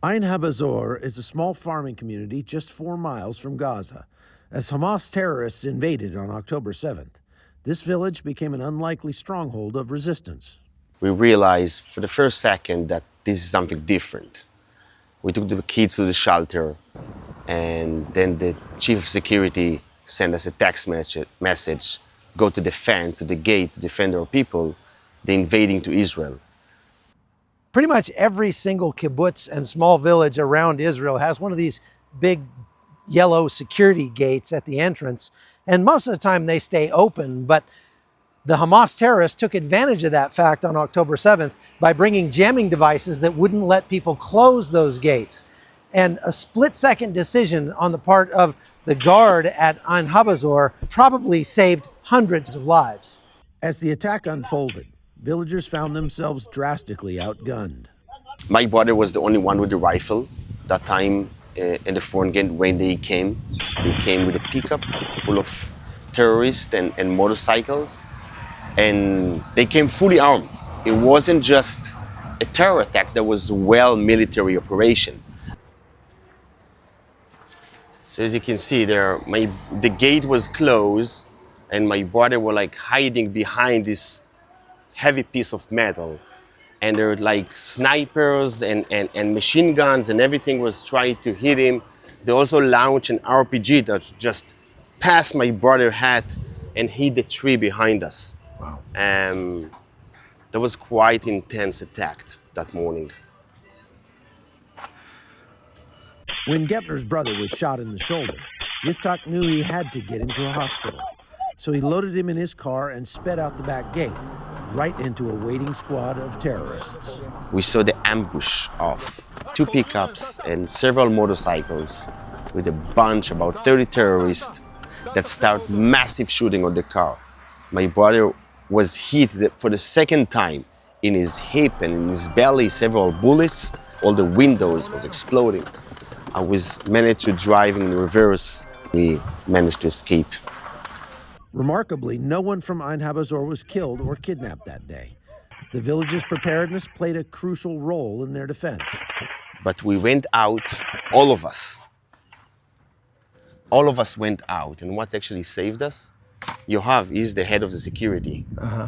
Ein HaBesor is a small farming community just 4 miles from Gaza. As Hamas terrorists invaded on October 7th, this village became an unlikely stronghold of resistance. We realized for the first second that this is something different. We took the kids to the shelter, and then the chief of security sent us a text message, go to the fence, to the gate to defend our people, they're invading to Israel. Pretty much every single kibbutz and small village around Israel has one of these big yellow security gates at the entrance, and most of the time they stay open, but the Hamas terrorists took advantage of that fact on October 7th by bringing jamming devices that wouldn't let people close those gates. And a split-second decision on the part of the guard at Ein HaBesor probably saved hundreds of lives. As the attack unfolded, villagers found themselves drastically outgunned. My brother was the only one with the rifle that time in the front gate when they came. They came with a pickup full of terrorists and motorcycles, and they came fully armed. It wasn't just a terror attack, there was a military operation. So as you can see there, the gate was closed, and my brother were like hiding behind this heavy piece of metal. And there were like snipers and machine guns, and everything was trying to hit him. They also launched an RPG that just passed my brother's head and hit the tree behind us. Wow. That was quite intense attack that morning. When Gepner's brother was shot in the shoulder, Yiftach knew he had to get him to a hospital. So he loaded him in his car and sped out the back gate, right into a waiting squad of terrorists. We saw the ambush of 2 pickups and several motorcycles with a bunch, about 30 terrorists, that start massive shooting on the car. My brother was hit for the second time in his hip and in his belly, several bullets. All the windows was exploding. I managed to drive in reverse. We managed to escape. Remarkably, no one from Ein HaBesor was killed or kidnapped that day. The village's preparedness played a crucial role in their defense. But we went out, all of us. All of us went out, and what actually saved us? Yoav is the head of the security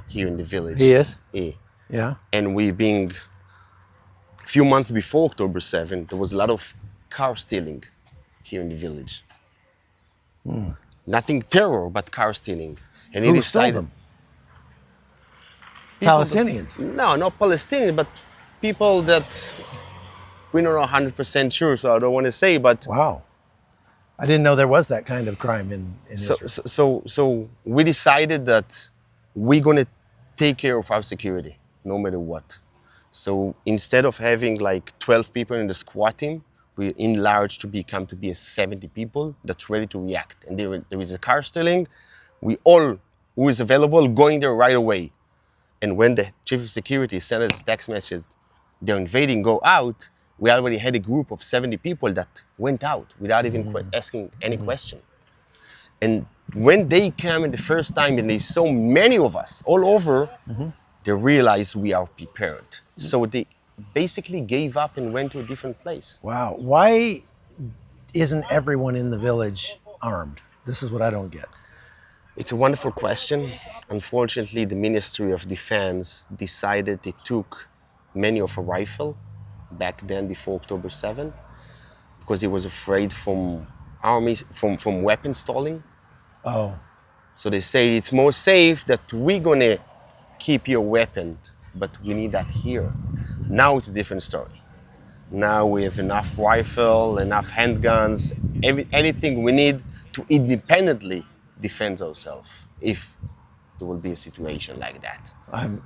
here in the village. He is? Yeah. And we being, a few months before October 7th, there was a lot of car stealing here in the village. Nothing terror, but car stealing. And Who stole them? Palestinians? No, not Palestinians, but people that we're not 100% sure, so I don't want to say, but... Wow. I didn't know there was that kind of crime in Israel. So we decided that we're going to take care of our security, no matter what. So instead of having like 12 people in the squad team, we enlarged to be 70 people that's ready to react. And there is a car stealing, we all, who is available, going there right away. And when the chief of security sent us a text message, they're invading, go out, we already had a group of 70 people that went out without even asking any question. And when they came in the first time and they saw many of us all over, they realized we are prepared. So they basically gave up and went to a different place. Wow. Why isn't everyone in the village armed? This is what I don't get. It's a wonderful question. Unfortunately, the Ministry of Defense decided they took many of a rifle back then before October 7th because he was afraid from armies, from weapon stalling. Oh. So they say it's more safe that we're gonna keep your weapon, but we need that here. Now it's a different story. Now we have enough rifle, enough handguns, anything we need to independently defend ourselves if there will be a situation like that.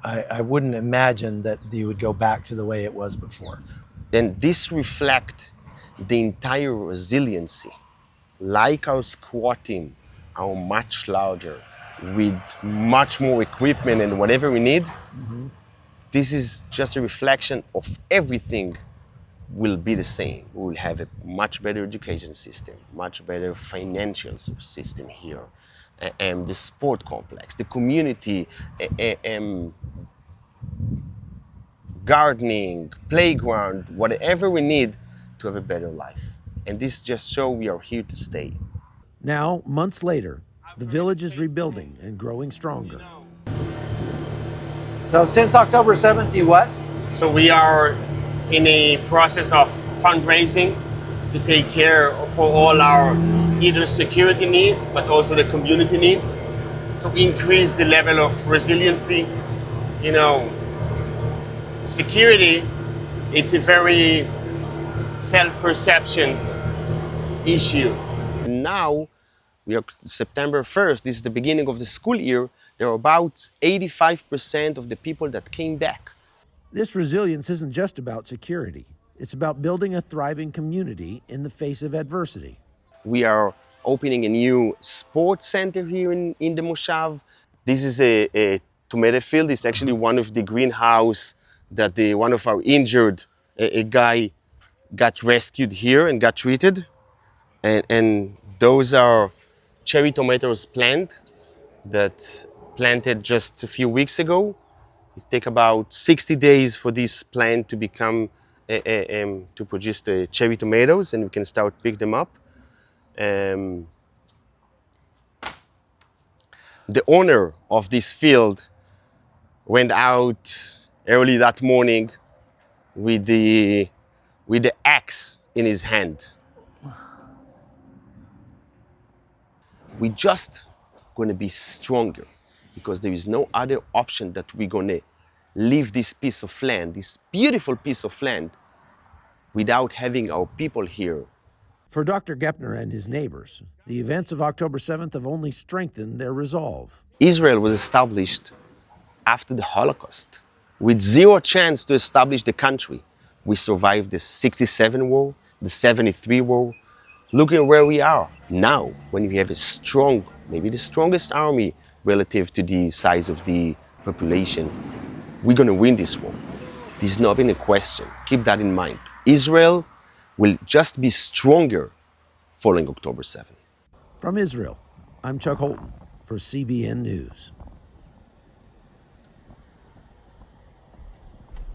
I wouldn't imagine that you would go back to the way it was before. And this reflects the entire resiliency. Like our squad team, are much larger, with much more equipment and whatever we need. This is just a reflection of everything will be the same. We will have a much better education system, much better financial system here, the sport complex, the community, gardening, playground, whatever we need to have a better life. And this just shows we are here to stay. Now, months later, the village is rebuilding and growing stronger. So since October 7th, you what? So we are in a process of fundraising to take care for all our either security needs, but also the community needs, to increase the level of resiliency. You know, security, it's a very self-perceptions issue. And now, we are September 1st, this is the beginning of the school year, there are about 85% of the people that came back. This resilience isn't just about security. It's about building a thriving community in the face of adversity. We are opening a new sports center here in the Moshav. This is a tomato field. It's actually one of the greenhouse that one of our injured a guy got rescued here and got treated. And those are cherry tomatoes planted just a few weeks ago. It takes about 60 days for this plant to become, to produce the cherry tomatoes, and we can start pick them up. The owner of this field went out early that morning with the axe in his hand. We just gonna be stronger because there is no other option that we're gonna leave this piece of land, this beautiful piece of land, without having our people here. For Dr. Gepner and his neighbors, the events of October 7th have only strengthened their resolve. Israel was established after the Holocaust with zero chance to establish the country. We survived the 67 war, the 73 war. Look at where we are now, when we have a strong, maybe the strongest army relative to the size of the population. We're gonna win this war. This is not even a question. Keep that in mind. Israel will just be stronger following October 7th. From Israel, I'm Chuck Holton for CBN News.